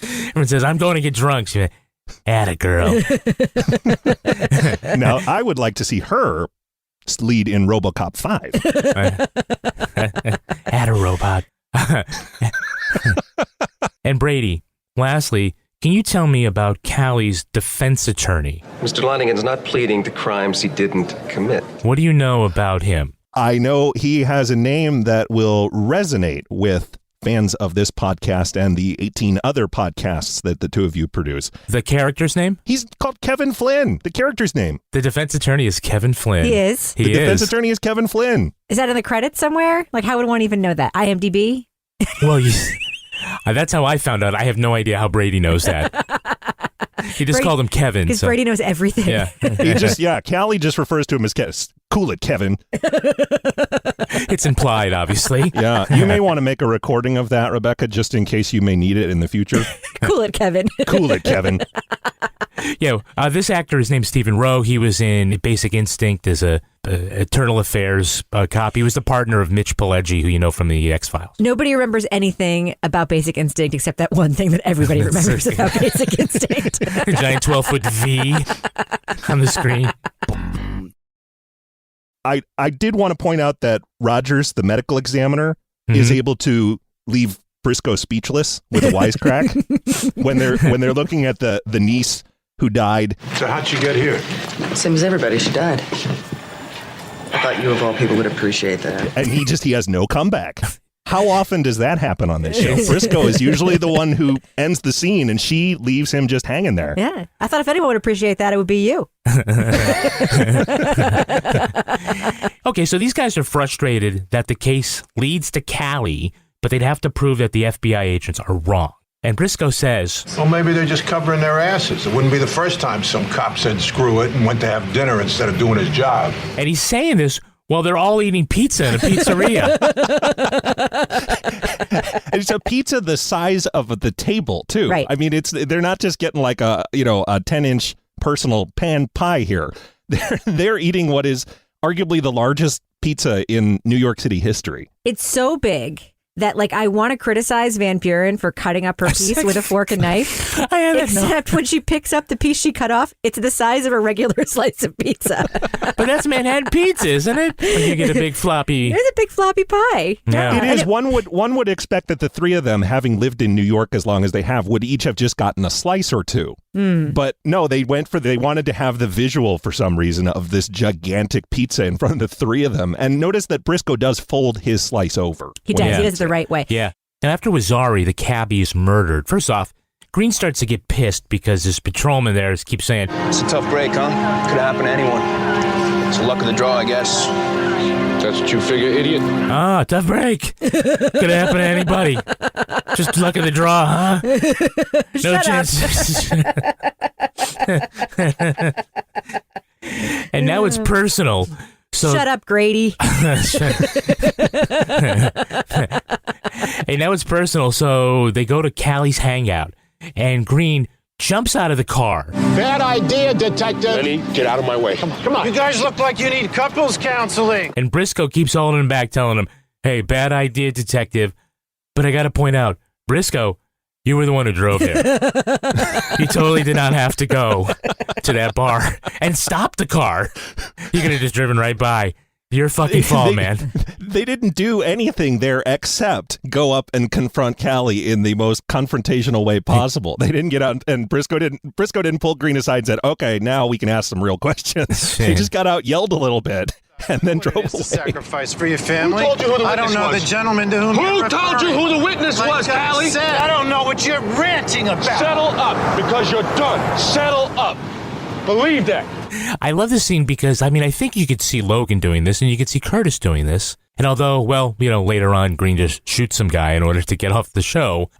[SPEAKER 3] Everyone says, "I'm going to get drunk." She went, "Had a girl."
[SPEAKER 8] Now, I would like to see her lead in RoboCop 5.
[SPEAKER 3] Had a robot. And Brady, lastly, can you tell me about Cally's defense attorney?
[SPEAKER 12] Mr. Lonegan's not pleading to crimes he didn't commit.
[SPEAKER 3] What do you know about him?
[SPEAKER 8] I know he has a name that will resonate with fans of this podcast and the 18 other podcasts that the two of you produce.
[SPEAKER 3] The character's name?
[SPEAKER 8] He's called Kevin Flynn, the character's name.
[SPEAKER 3] The defense attorney is Kevin Flynn.
[SPEAKER 7] He is?
[SPEAKER 8] The defense attorney is Kevin Flynn.
[SPEAKER 7] Is that in the credits somewhere? Like, how would one even know that? IMDb?
[SPEAKER 3] Well, that's how I found out. I have no idea how Brady knows that. He just called him Kevin.
[SPEAKER 7] Because Brady knows everything.
[SPEAKER 3] Yeah.
[SPEAKER 8] Callie just refers to him as cool it, Kevin.
[SPEAKER 3] It's implied, obviously.
[SPEAKER 8] Yeah. You may want to make a recording of that, Rebecca, just in case you may need it in the future.
[SPEAKER 7] Cool it, Kevin.
[SPEAKER 8] Cool it, Kevin.
[SPEAKER 3] Yeah. This actor, his name's Stephen Rowe. He was in Basic Instinct as a Eternal Affairs cop. He was the partner of Mitch Pileggi, who you know from the X-Files.
[SPEAKER 7] Nobody remembers anything about Basic Instinct except that one thing that everybody remembers about Basic Instinct.
[SPEAKER 3] A giant 12-foot V on the screen.
[SPEAKER 8] I did want to point out that Rogers, the medical examiner, is able to leave Briscoe speechless with a wisecrack when they're looking at the niece who died.
[SPEAKER 11] So how'd she get here?
[SPEAKER 6] Same as everybody, she died. I thought you of all people would appreciate that.
[SPEAKER 8] And he has no comeback. How often does that happen on this show? Briscoe is usually the one who ends the scene, and she leaves him just hanging there.
[SPEAKER 7] Yeah. I thought if anyone would appreciate that, it would be you.
[SPEAKER 3] Okay, so these guys are frustrated that the case leads to Cally, but they'd have to prove that the FBI agents are wrong. And Briscoe says,
[SPEAKER 11] Well, maybe they're just covering their asses. It wouldn't be the first time some cop said screw it and went to have dinner instead of doing his job.
[SPEAKER 3] And he's saying this while they're all eating pizza in a pizzeria.
[SPEAKER 8] It's a pizza the size of the table, too.
[SPEAKER 7] Right.
[SPEAKER 8] I mean, they're not just getting like a 10-inch personal pan pie here. They're eating what is arguably the largest pizza in New York City history.
[SPEAKER 7] It's so big that, like, I want to criticize Van Buren for cutting up her piece with a fork and knife. Except when she picks up the piece she cut off, it's the size of a regular slice of pizza.
[SPEAKER 3] But that's Manhattan pizza, isn't it? When you get a big floppy...
[SPEAKER 7] It's a big floppy pie.
[SPEAKER 3] Yeah.
[SPEAKER 8] It is. One would expect that the three of them, having lived in New York as long as they have, would each have just gotten a slice or two. But no, they wanted to have the visual for some reason of this gigantic pizza in front of the three of them. And notice that Briscoe does fold his slice over.
[SPEAKER 7] He does. He does it the right way.
[SPEAKER 3] Yeah. And after Wazzari, the cabbie, is murdered, first off, Green starts to get pissed because his patrolman there keeps saying,
[SPEAKER 5] It's a tough break, huh? Could happen to anyone. It's the luck of the draw, I guess.
[SPEAKER 12] That's what you figure, idiot?
[SPEAKER 3] Ah, tough break. Could happen to anybody. Just luck of the draw, huh? No chance. And now it's personal. So,
[SPEAKER 7] shut up, Grady.
[SPEAKER 3] Hey, now it's personal, so they go to Cally's hangout, and Green jumps out of the car.
[SPEAKER 13] Bad idea, detective.
[SPEAKER 12] Lenny, get out of my way.
[SPEAKER 13] Come on. You guys look like you need couples counseling.
[SPEAKER 3] And Briscoe keeps holding him back, telling him, hey, bad idea, detective. But I got to point out, Briscoe, you were the one who drove here. You totally did not have to go to that bar and stop the car. You could have just driven right by. Your fucking fault, man.
[SPEAKER 8] They didn't do anything there except go up and confront Cally in the most confrontational way possible. They didn't get out, and Briscoe didn't pull Green aside and said, okay, now we can ask some real questions. He just got out, yelled a little bit, and then drove away.
[SPEAKER 13] Sacrifice for your family?
[SPEAKER 12] Who told you who the witness
[SPEAKER 13] I don't know
[SPEAKER 12] was?
[SPEAKER 13] the gentleman to whom
[SPEAKER 12] Who told you who the witness was, Cally?
[SPEAKER 13] I don't know what you're ranting about.
[SPEAKER 12] Settle up, because you're done. Settle up. Believe that.
[SPEAKER 3] I love this scene because, I mean, I think you could see Logan doing this, and you could see Curtis doing this. And although, well, you know, later on, Green just shoots some guy in order to get off the show,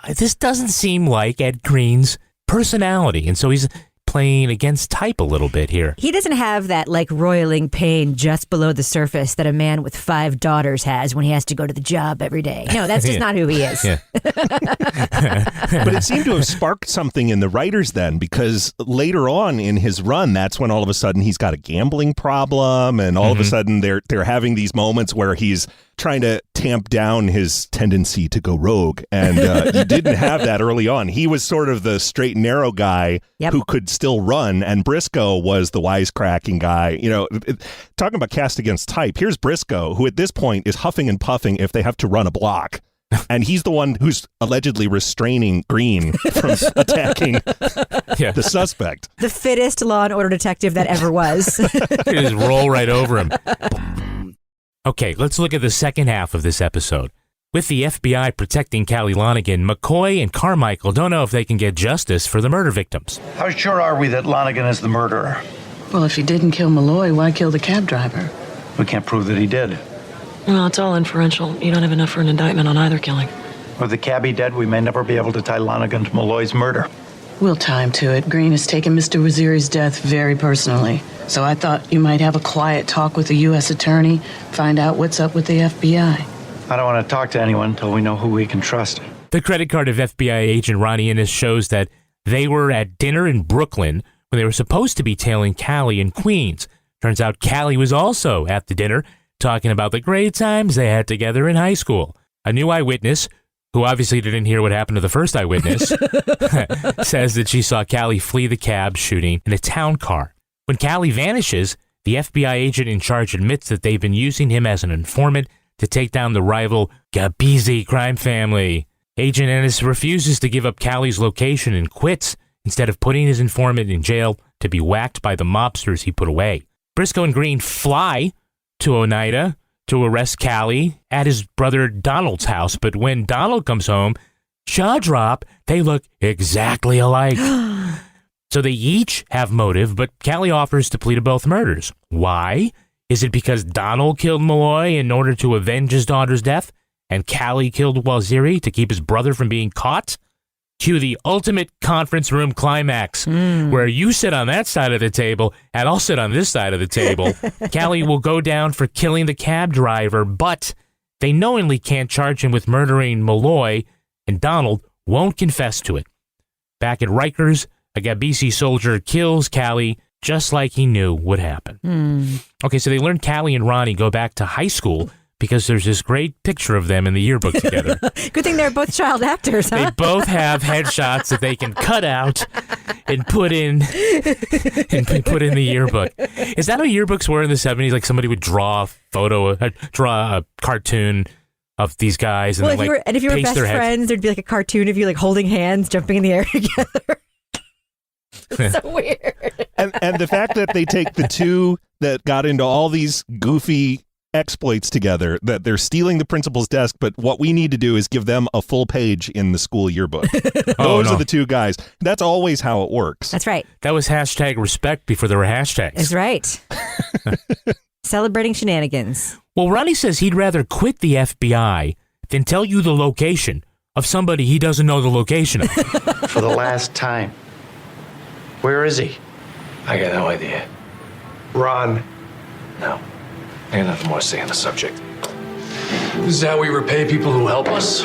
[SPEAKER 3] this doesn't seem like Ed Green's personality. And so he's playing against type a little bit here.
[SPEAKER 7] He doesn't have that like roiling pain just below the surface that a man with 5 daughters has when he has to go to the job every day. No, that's just not who he is.
[SPEAKER 8] Yeah. But it seemed to have sparked something in the writers then, because later on in his run, that's when all of a sudden he's got a gambling problem, and all of a sudden they're having these moments where he's trying to tamp down his tendency to go rogue. And you didn't have that early on. He was sort of the straight and narrow guy who could still run, and Briscoe was the wisecracking guy. You know, talking about cast against type, here's Briscoe, who at this point is huffing and puffing if they have to run a block. And he's the one who's allegedly restraining Green from attacking the suspect.
[SPEAKER 7] The fittest Law and Order detective that ever was.
[SPEAKER 3] You just roll right over him. Okay, let's look at the second half of this episode. With the FBI protecting Cally Lonegan, McCoy and Carmichael don't know if they can get justice for the murder victims.
[SPEAKER 13] How sure are we that Lonegan is the murderer?
[SPEAKER 18] Well, if he didn't kill Malloy, why kill the cab driver?
[SPEAKER 13] We can't prove that he did.
[SPEAKER 18] Well, it's all inferential. You don't have enough for an indictment on either killing.
[SPEAKER 13] With the cabbie dead, we may never be able to tie Lonegan to Malloy's murder.
[SPEAKER 18] We'll tie him to it. Green has taken Mr. Wazzari's death very personally. So I thought you might have a quiet talk with the U.S. attorney, find out what's up with the FBI.
[SPEAKER 13] I don't want to talk to anyone until we know who we can trust.
[SPEAKER 3] The credit card of FBI agent Ronnie Innes shows that they were at dinner in Brooklyn when they were supposed to be tailing Cally in Queens. Turns out Cally was also at the dinner, talking about the great times they had together in high school. A new eyewitness, who obviously didn't hear what happened to the first eyewitness, says that she saw Cally flee the cab shooting in a town car. When Cally vanishes, the FBI agent in charge admits that they've been using him as an informant to take down the rival Gabisi crime family. Agent Ennis refuses to give up Cally's location and quits, instead of putting his informant in jail to be whacked by the mobsters he put away. Briscoe and Green fly to Oneida to arrest Cally at his brother Donald's house, but when Donald comes home, jaw drop, they look exactly alike. So they each have motive, but Cally offers to plead to both murders. Why? Is it because Donald killed Malloy in order to avenge his daughter's death, and Cally killed Wazzari to keep his brother from being caught? Cue the ultimate conference room climax, where you sit on that side of the table, and I'll sit on this side of the table. Cally will go down for killing the cab driver, but they knowingly can't charge him with murdering Malloy, and Donald won't confess to it. Back at Rikers, a Gabisi soldier kills Cally just like he knew would happen. Okay, so they learned Cally and Ronnie go back to high school because there's this great picture of them in the yearbook together.
[SPEAKER 7] Good thing they're both child actors, huh?
[SPEAKER 3] They both have headshots that they can cut out and put in the yearbook. Is that how yearbooks were in the 70s? Like somebody would draw a cartoon of these guys and
[SPEAKER 7] if you were best friends, there'd be like a cartoon of you like holding hands, jumping in the air together. It's so weird.
[SPEAKER 8] And the fact that they take the two that got into all these goofy exploits together, that they're stealing the principal's desk, but what we need to do is give them a full page in the school yearbook. Those are the two guys. That's always how it works.
[SPEAKER 7] That's right.
[SPEAKER 3] That was hashtag respect before there were hashtags.
[SPEAKER 7] That's right. Celebrating shenanigans.
[SPEAKER 3] Well, Ronnie says he'd rather quit the FBI than tell you the location of somebody he doesn't know the location of.
[SPEAKER 13] For the last time. Where is he?
[SPEAKER 15] I got no idea.
[SPEAKER 13] Ron.
[SPEAKER 15] No. I got nothing more to say on the subject. This is how we repay people who help us.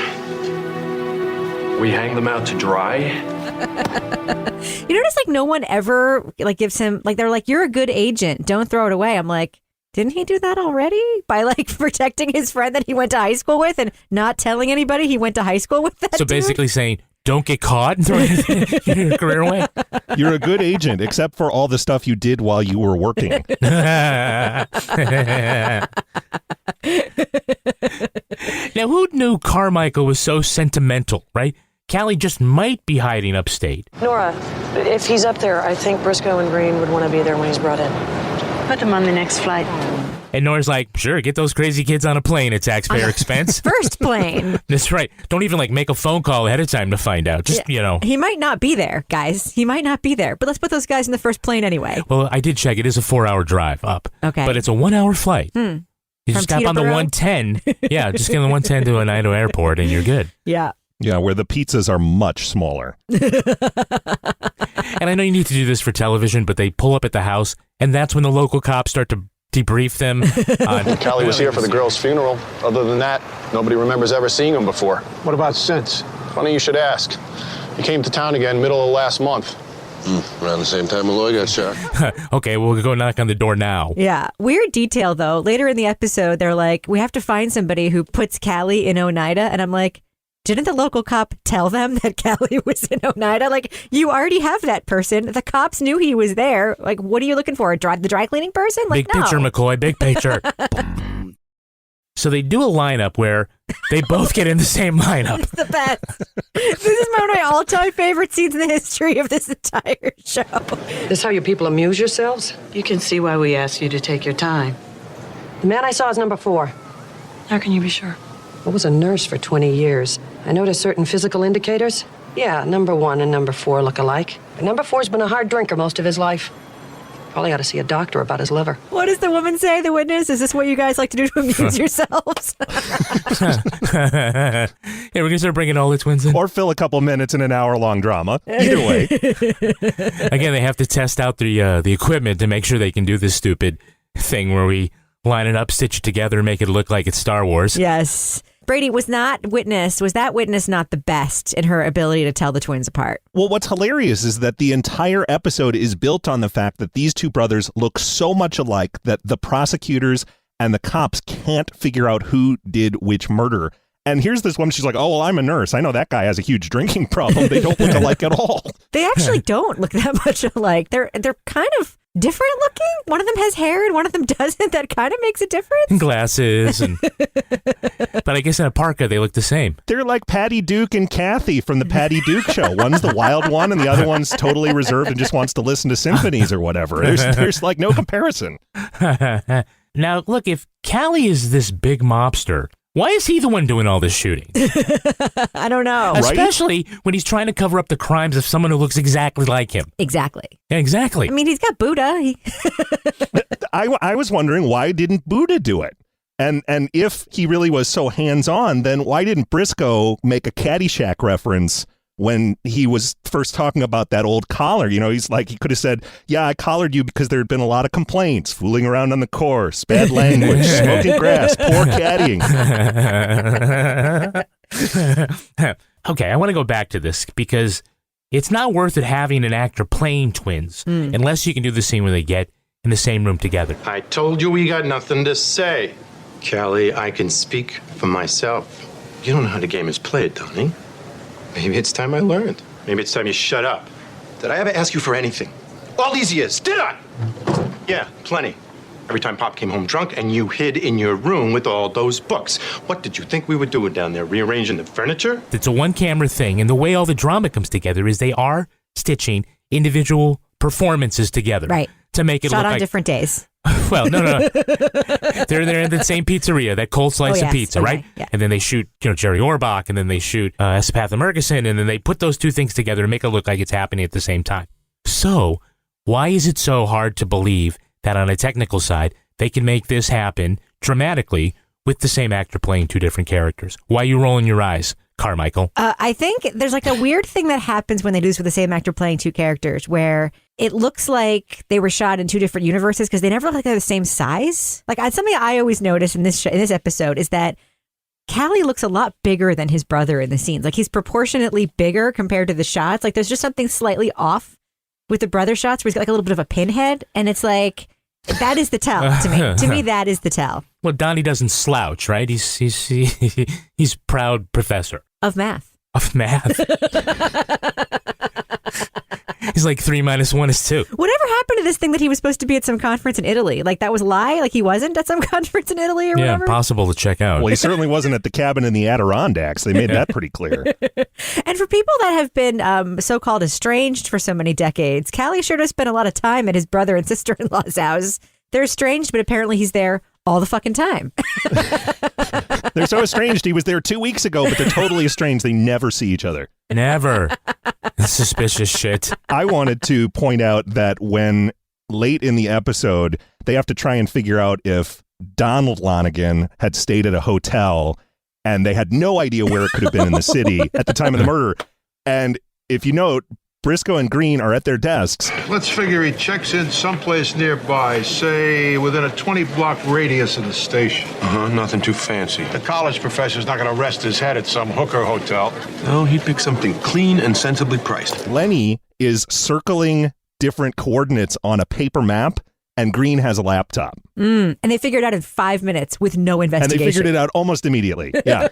[SPEAKER 15] We hang them out to dry.
[SPEAKER 7] You notice like no one ever like gives him like they're like, you're a good agent, don't throw it away. I'm like, didn't he do that already by like protecting his friend that he went to high school with and not telling anybody he went to high school with that
[SPEAKER 3] So
[SPEAKER 7] dude?
[SPEAKER 3] basically saying, don't get caught and throw your career away.
[SPEAKER 8] You're a good agent, except for all the stuff you did while you were working.
[SPEAKER 3] Now, who knew Carmichael was so sentimental, right? Cally just might be hiding upstate.
[SPEAKER 19] Nora, if he's up there, I think Briscoe and Green would want to be there when he's brought in.
[SPEAKER 18] Put them on the next flight.
[SPEAKER 3] And Nora's like, sure, get those crazy kids on a plane at taxpayer expense.
[SPEAKER 7] First plane.
[SPEAKER 3] That's right. Don't even like make a phone call ahead of time to find out. Just, you know.
[SPEAKER 7] He might not be there, guys. He might not be there. But let's put those guys in the first plane anyway.
[SPEAKER 3] Well, I did check. It is a 4-hour drive up.
[SPEAKER 7] Okay.
[SPEAKER 3] But it's a 1-hour flight. You just
[SPEAKER 7] From
[SPEAKER 3] hop on the
[SPEAKER 7] Teterboro?
[SPEAKER 3] 110. Yeah, just get on the 110 to Oneida Airport and you're good.
[SPEAKER 7] Yeah.
[SPEAKER 8] Yeah, where the pizzas are much smaller.
[SPEAKER 3] And I know you need to do this for television, but they pull up at the house, and that's when the local cops start to debrief them.
[SPEAKER 12] Cally was here for the girl's funeral. Other than that, nobody remembers ever seeing him before.
[SPEAKER 11] What about since?
[SPEAKER 12] Funny you should ask. He came to town again middle of last month. Around the same time Malloy got shot.
[SPEAKER 3] Okay, we'll go knock on the door now.
[SPEAKER 7] Yeah. Weird detail, though. Later in the episode, they're like, we have to find somebody who puts Cally in Oneida. And I'm like, didn't the local cop tell them that Cally was in Oneida? Like, you already have that person. The cops knew he was there. Like, what are you looking for? The dry cleaning person? Like,
[SPEAKER 3] Big picture, McCoy, big picture. So they do a lineup where they both get in the same lineup.
[SPEAKER 7] It's the best. This is one of my all-time favorite scenes in the history of this entire show.
[SPEAKER 19] This is how you people amuse yourselves?
[SPEAKER 18] You can see why we asked you to take your time.
[SPEAKER 19] The man I saw is number 4.
[SPEAKER 18] How can you be sure?
[SPEAKER 19] I was a nurse for 20 years. I noticed certain physical indicators. Yeah, number 1 and number 4 look alike. But number 4's been a hard drinker most of his life. Probably ought to see a doctor about his liver.
[SPEAKER 7] What does the woman say, the witness? Is this what you guys like to do to amuse yourselves?
[SPEAKER 3] Yeah, we're going to start bringing all the twins in.
[SPEAKER 8] Or fill a couple minutes in an hour-long drama. Either way.
[SPEAKER 3] Again, they have to test out the equipment to make sure they can do this stupid thing where we line it up, stitch it together, and make it look like it's Star Wars.
[SPEAKER 7] Yes. Brady, was that witness not the best in her ability to tell the twins apart?
[SPEAKER 8] Well, what's hilarious is that the entire episode is built on the fact that these two brothers look so much alike that the prosecutors and the cops can't figure out who did which murder. And here's this woman, she's like, oh, well, I'm a nurse. I know that guy has a huge drinking problem. They don't look alike at all.
[SPEAKER 7] They actually don't look that much alike. They're kind of different looking. One of them has hair and one of them doesn't. That kind of makes a difference.
[SPEAKER 3] Glasses. But I guess in a parka, they look the same.
[SPEAKER 8] They're like Patty Duke and Kathy from the Patty Duke Show. One's the wild one and the other one's totally reserved and just wants to listen to symphonies or whatever. There's like no comparison.
[SPEAKER 3] Now, look, if Cally is this big mobster, why is he the one doing all this shooting?
[SPEAKER 7] I don't know.
[SPEAKER 3] Especially when he's trying to cover up the crimes of someone who looks exactly like him.
[SPEAKER 7] Exactly.
[SPEAKER 3] Exactly.
[SPEAKER 7] I mean, he's got Buddha.
[SPEAKER 8] I was wondering, why didn't Buddha do it? And if he really was so hands-on, then why didn't Briscoe make a Caddyshack reference when he was first talking about that old collar? You know, he's like, he could have said, yeah, I collared you because there had been a lot of complaints, fooling around on the course, bad language, smoking grass, poor caddying.
[SPEAKER 3] Okay, I want to go back to this because it's not worth it having an actor playing twins unless you can do the scene where they get in the same room together.
[SPEAKER 13] I told you we got nothing to say. Cally, I can speak for myself. You don't know how the game is played, Donnie. Maybe it's time I learned. Maybe it's time you shut up. Did I ever ask you for anything? All these years, did I? Yeah, plenty. Every time Pop came home drunk and you hid in your room with all those books. What did you think we were doing down there, rearranging the furniture?
[SPEAKER 3] It's a one-camera thing, and the way all the drama comes together is they are stitching individual performances together.
[SPEAKER 7] Right.
[SPEAKER 3] To make it
[SPEAKER 7] Shot
[SPEAKER 3] look
[SPEAKER 7] on
[SPEAKER 3] like
[SPEAKER 7] different days.
[SPEAKER 3] Well, no. They're in the same pizzeria, that cold slice of pizza,
[SPEAKER 7] okay,
[SPEAKER 3] right?
[SPEAKER 7] yeah.
[SPEAKER 3] And then they shoot, Jerry Orbach, and then they shoot Espatha Murkison, and then they put those two things together to make it look like it's happening at the same time. So, why is it so hard to believe that on a technical side, they can make this happen dramatically with the same actor playing two different characters? Why are you rolling your eyes, Carmichael?
[SPEAKER 7] I think there's like a weird thing that happens when they do this with the same actor playing two characters, where it looks like they were shot in two different universes because they never look like they're the same size. Like something I always notice in this episode is that Cally looks a lot bigger than his brother in the scenes. Like he's proportionately bigger compared to the shots. Like there's just something slightly off with the brother shots where he's got like a little bit of a pinhead, and it's like that is the tell to me. To me, that is the tell.
[SPEAKER 3] Well, Donnie doesn't slouch, right? He's proud professor
[SPEAKER 7] of math.
[SPEAKER 3] Of math. He's like 3 minus 1 is 2.
[SPEAKER 7] Whatever happened to this thing that he was supposed to be at some conference in Italy? Like that was a lie? Like he wasn't at some conference in Italy or whatever?
[SPEAKER 3] Yeah, impossible to check out.
[SPEAKER 8] Well, he certainly wasn't at the cabin in the Adirondacks. They made that pretty clear.
[SPEAKER 7] And for people that have been so-called estranged for so many decades, Cally sure does spend a lot of time at his brother and sister-in-law's house. They're estranged, but apparently he's there all the fucking time.
[SPEAKER 8] They're so estranged. He was there 2 weeks ago, but they're totally estranged. They never see each other.
[SPEAKER 3] Never. Suspicious shit.
[SPEAKER 8] I wanted to point out that when late in the episode, they have to try and figure out if Donald Lonegan had stayed at a hotel, and they had no idea where it could have been in the city at the time of the murder. And if you note, Briscoe and Green are at their desks.
[SPEAKER 11] Let's figure he checks in someplace nearby, say within a 20-block radius of the station.
[SPEAKER 13] Nothing too fancy.
[SPEAKER 11] The college professor's not going to rest his head at some hooker hotel.
[SPEAKER 13] No, he'd pick something clean and sensibly priced.
[SPEAKER 8] Lenny is circling different coordinates on a paper map, and Green has a laptop.
[SPEAKER 7] And they figured it out in 5 minutes with no investigation.
[SPEAKER 8] And they figured it out almost immediately. Yeah.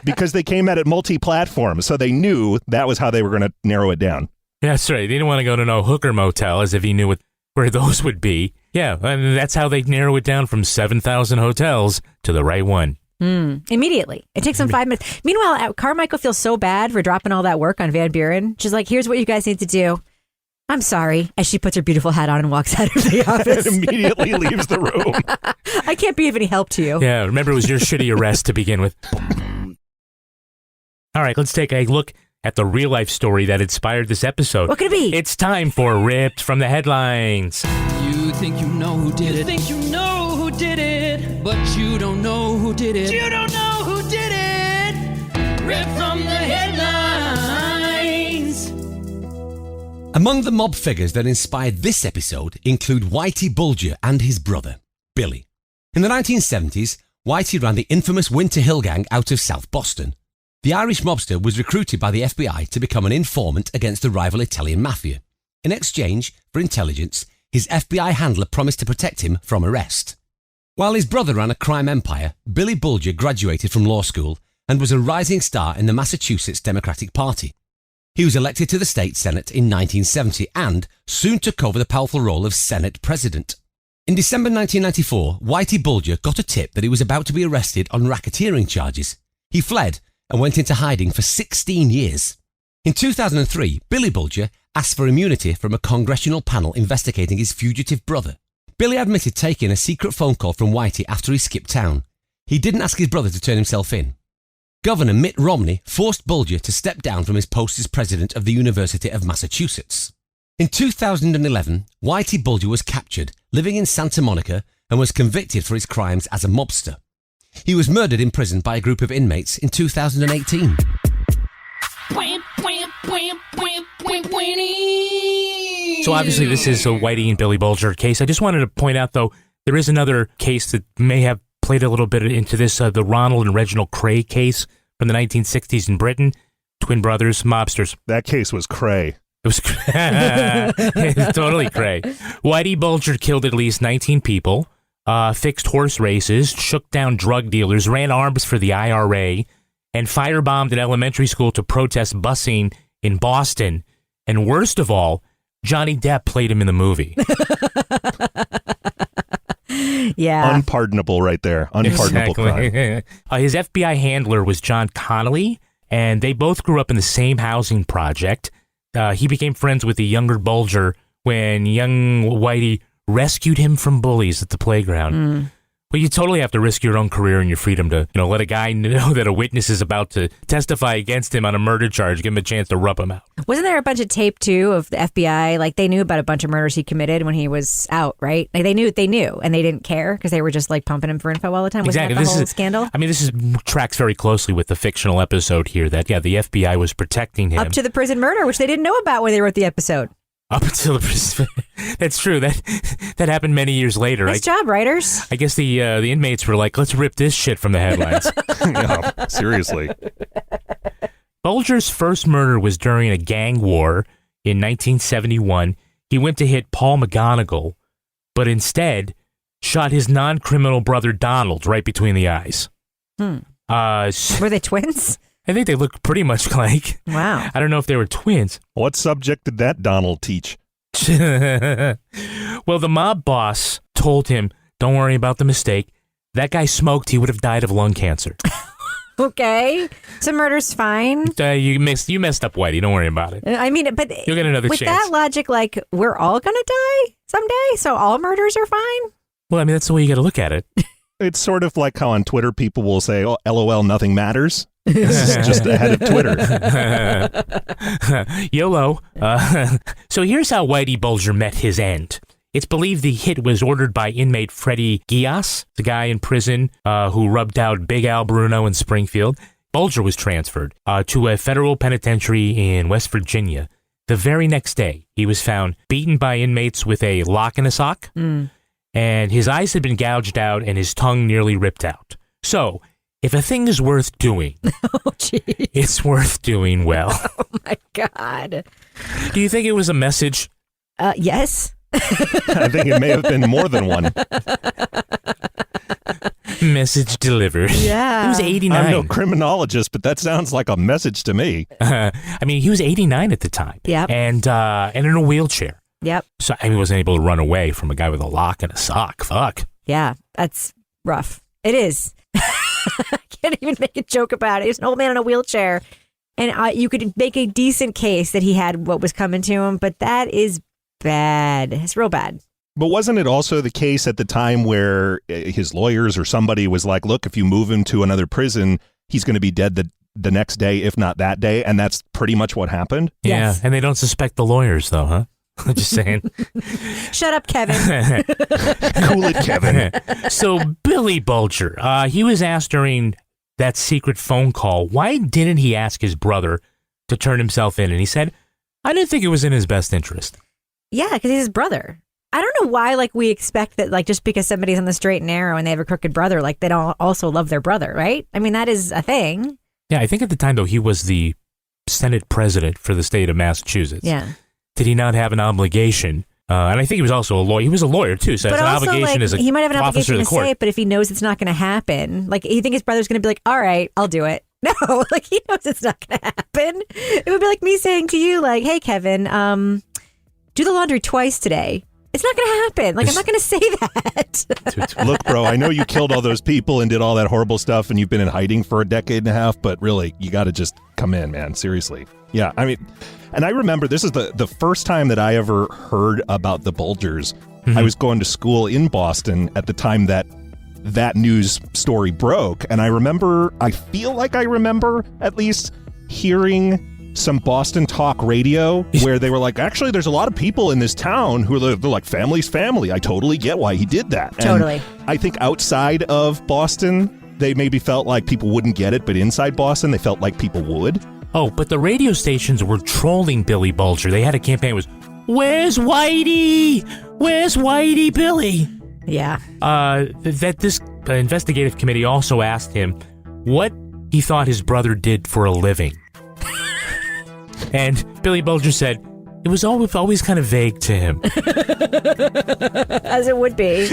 [SPEAKER 8] Because they came at it multi-platform, so they knew that was how they were going to narrow it down.
[SPEAKER 3] Yeah, that's right. He didn't want to go to no hooker motel as if he knew where those would be. Yeah, and that's how they narrow it down from 7,000 hotels to the right one.
[SPEAKER 7] Immediately. It takes them 5 minutes. Meanwhile, Carmichael feels so bad for dropping all that work on Van Buren. She's like, here's what you guys need to do. I'm sorry. As she puts her beautiful hat on and walks out of the office.
[SPEAKER 8] And immediately leaves the room.
[SPEAKER 7] I can't be of any help to you.
[SPEAKER 3] Yeah, remember it was your shitty arrest to begin with. All right, let's take a look at the real-life story that inspired this episode.
[SPEAKER 7] What could it be?
[SPEAKER 3] It's time for Ripped from the Headlines.
[SPEAKER 4] You think you know who did it. You think you know who did it. But you don't know who did it. You don't know who did it. Ripped from the Headlines.
[SPEAKER 20] Among the mob figures that inspired this episode include Whitey Bulger and his brother, Billy. In the 1970s, Whitey ran the infamous Winter Hill Gang out of South Boston. The Irish mobster was recruited by the FBI to become an informant against the rival Italian mafia. In exchange for intelligence, his FBI handler promised to protect him from arrest. While his brother ran a crime empire, Billy Bulger graduated from law school and was a rising star in the Massachusetts Democratic Party. He was elected to the state Senate in 1970 and soon took over the powerful role of Senate President. In December 1994, Whitey Bulger got a tip that he was about to be arrested on racketeering charges. He fled and went into hiding for 16 years. In 2003, Billy Bulger asked for immunity from a congressional panel investigating his fugitive brother. Billy admitted taking a secret phone call from Whitey after he skipped town. He didn't ask his brother to turn himself in. Governor Mitt Romney forced Bulger to step down from his post as president of the University of Massachusetts. In 2011, Whitey Bulger was captured, living in Santa Monica, and was convicted for his crimes as a mobster. He was murdered in prison by a group of inmates in 2018.
[SPEAKER 3] So obviously this is a Whitey and Billy Bulger case. I just wanted to point out, though, there is another case that may have played a little bit into this, the Ronald and Reginald Cray case from the 1960s in Britain. Twin brothers, mobsters.
[SPEAKER 8] That case was cray.
[SPEAKER 3] It was totally cray. Whitey Bulger killed at least 19 people. Fixed horse races, shook down drug dealers, ran arms for the IRA, and firebombed an elementary school to protest busing in Boston. And worst of all, Johnny Depp played him in the movie.
[SPEAKER 7] Yeah.
[SPEAKER 8] Unpardonable right there. Unpardonable crime.
[SPEAKER 3] His FBI handler was John Connolly, and they both grew up in the same housing project. he became friends with the younger Bulger when young Whitey rescued him from bullies at the playground. Well, you totally have to risk your own career and your freedom to, let a guy know that a witness is about to testify against him on a murder charge, give him a chance to rub him out.
[SPEAKER 7] Wasn't there a bunch of tape, too, of the FBI? Like, they knew about a bunch of murders he committed when he was out, right? Like, they knew, and they didn't care because they were just, like, pumping him for info all the time.
[SPEAKER 3] Exactly.
[SPEAKER 7] Wasn't that the whole scandal?
[SPEAKER 3] I mean, this tracks very closely with the fictional episode here that, the FBI was protecting him.
[SPEAKER 7] Up to the prison murder, which they didn't know about when they wrote the episode.
[SPEAKER 3] Up until the prison. That's true. That happened many years later.
[SPEAKER 7] Nice job, writers.
[SPEAKER 3] I guess the inmates were like, let's rip this shit from the headlines.
[SPEAKER 8] Seriously.
[SPEAKER 3] Bulger's first murder was during a gang war in 1971. He went to hit Paul McGonigal, but instead shot his non-criminal brother Donald right between the eyes.
[SPEAKER 7] Were they twins?
[SPEAKER 3] I think they look pretty much alike.
[SPEAKER 7] Wow.
[SPEAKER 3] I don't know if they were twins.
[SPEAKER 8] What subject did that Donald teach?
[SPEAKER 3] Well, the mob boss told him, don't worry about the mistake. That guy smoked, he would have died of lung cancer.
[SPEAKER 7] Okay. So murder's fine.
[SPEAKER 3] You messed up, Whitey. Don't worry about it.
[SPEAKER 7] I mean, but
[SPEAKER 3] you'll get another
[SPEAKER 7] with
[SPEAKER 3] chance.
[SPEAKER 7] With that logic, like, we're all going to die someday, so all murders are fine?
[SPEAKER 3] Well, I mean, that's the way you got to look at it.
[SPEAKER 8] It's sort of like how on Twitter people will say, oh, LOL, nothing matters. This is just ahead of Twitter.
[SPEAKER 3] YOLO. So here's how Whitey Bulger met his end. It's believed the hit was ordered by inmate Freddie Gias, the guy in prison who rubbed out Big Al Bruno in Springfield. Bulger was transferred to a federal penitentiary in West Virginia. The very next day, he was found beaten by inmates with a lock and a sock, and his eyes had been gouged out and his tongue nearly ripped out. So, if a thing is worth doing, it's worth doing well.
[SPEAKER 7] Oh, my God.
[SPEAKER 3] Do you think it was a message?
[SPEAKER 7] Yes.
[SPEAKER 8] I think it may have been more than one.
[SPEAKER 3] Message delivered.
[SPEAKER 7] Yeah.
[SPEAKER 3] He was 89.
[SPEAKER 8] I'm no criminologist, but that sounds like a message to me.
[SPEAKER 3] I mean, he was 89 at the time.
[SPEAKER 7] Yep.
[SPEAKER 3] And in a wheelchair.
[SPEAKER 7] Yep.
[SPEAKER 3] So, I mean, he wasn't able to run away from a guy with a lock and a sock. Fuck.
[SPEAKER 7] Yeah, that's rough. It is. I can't even make a joke about it. He's an old man in a wheelchair. And you could make a decent case that he had what was coming to him, but that is bad. It's real bad.
[SPEAKER 8] But wasn't it also the case at the time where his lawyers or somebody was like, look, if you move him to another prison, he's going to be dead the next day, if not that day. And that's pretty much what happened.
[SPEAKER 3] Yeah.
[SPEAKER 7] Yes.
[SPEAKER 3] And they don't suspect the lawyers, though, huh? I'm just saying.
[SPEAKER 7] Shut up, Kevin.
[SPEAKER 8] Cool it, Kevin.
[SPEAKER 3] So Billy Bulger, he was asked during that secret phone call, why didn't he ask his brother to turn himself in? And he said, I didn't think it was in his best interest.
[SPEAKER 7] Yeah, because he's his brother. I don't know why, like, we expect that, like, just because somebody's on the straight and narrow and they have a crooked brother, like, they don't also love their brother, right? I mean, that is a thing.
[SPEAKER 3] Yeah, I think at the time, though, he was the Senate president for the state of Massachusetts.
[SPEAKER 7] Yeah.
[SPEAKER 3] Did he not have an obligation? And I think he was also a lawyer. He was a lawyer, too, so it's an
[SPEAKER 7] also,
[SPEAKER 3] obligation
[SPEAKER 7] like,
[SPEAKER 3] as a
[SPEAKER 7] he might have an
[SPEAKER 3] officer
[SPEAKER 7] obligation
[SPEAKER 3] of
[SPEAKER 7] to
[SPEAKER 3] the court.
[SPEAKER 7] say it, but if he knows it's not going to happen, like, you think his brother's going to be like, all right, I'll do it. No, like, he knows it's not going to happen. It would be like me saying to you, like, hey, Kevin, do the laundry twice today. It's not going to happen. Like, I'm not going to say that.
[SPEAKER 8] Look, bro, I know you killed all those people and did all that horrible stuff and you've been in hiding for a decade and a half, but really, you got to just come in, man. Seriously. Yeah, I mean, and I remember this is the first time that I ever heard about the Bulgers. Mm-hmm. I was going to school in Boston at the time that news story broke. And I feel like I remember at least hearing some Boston talk radio where they were like, actually, there's a lot of people in this town who are like, family's family. I totally get why he did that.
[SPEAKER 7] Totally.
[SPEAKER 8] And I think outside of Boston, they maybe felt like people wouldn't get it, but inside Boston, they felt like people would.
[SPEAKER 3] Oh, but the radio stations were trolling Billy Bulger. They had a campaign that was, where's Whitey? Where's Whitey Billy?
[SPEAKER 7] Yeah.
[SPEAKER 3] That this investigative committee also asked him what he thought his brother did for a living. And Billy Bulger said, it was always kind of vague to him.
[SPEAKER 7] As it would be.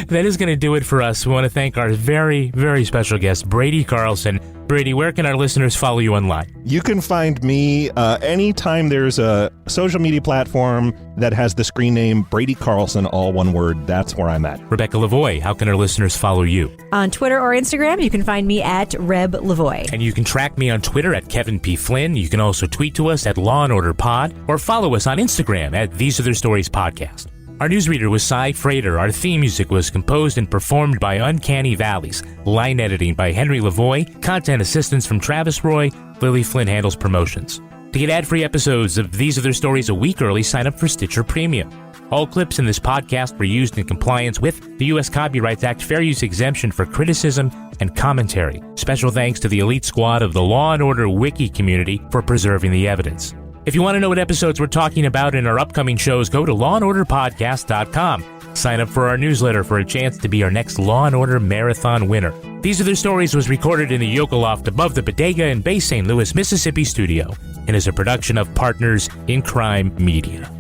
[SPEAKER 3] That is going to do it for us. We want to thank our very, very special guest, Brady Carlson, Brady, where can our listeners follow you online?
[SPEAKER 8] You can find me anytime there's a social media platform that has the screen name Brady Carlson, all one word. That's where I'm at.
[SPEAKER 3] Rebecca Lavoie, how can our listeners follow you?
[SPEAKER 7] On Twitter or Instagram, you can find me at Reb Lavoie.
[SPEAKER 3] And you can track me on Twitter at Kevin P. Flynn. You can also tweet to us at Law & Order Pod or follow us on Instagram at These Are Their Stories Podcast. Our newsreader was Cy Frater. Our theme music was composed and performed by Uncanny Valleys. Line editing by Henry Lavoie. Content assistance from Travis Roy. Lily Flynn handles promotions. To get ad-free episodes of These Are Their Stories a week early, sign up for Stitcher Premium. All clips in this podcast were used in compliance with the U.S. Copyrights Act fair use exemption for criticism and commentary. Special thanks to the elite squad of the Law & Order Wiki community for preserving the evidence. If you want to know what episodes we're talking about in our upcoming shows, go to lawandorderpodcast.com. Sign up for our newsletter for a chance to be our next Law & Order Marathon winner. These Are Their Stories was recorded in the Yoga Loft above the Bodega in Bay St. Louis, Mississippi studio and is a production of Partners in Crime Media.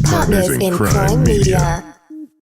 [SPEAKER 1] Partners in Crime Media.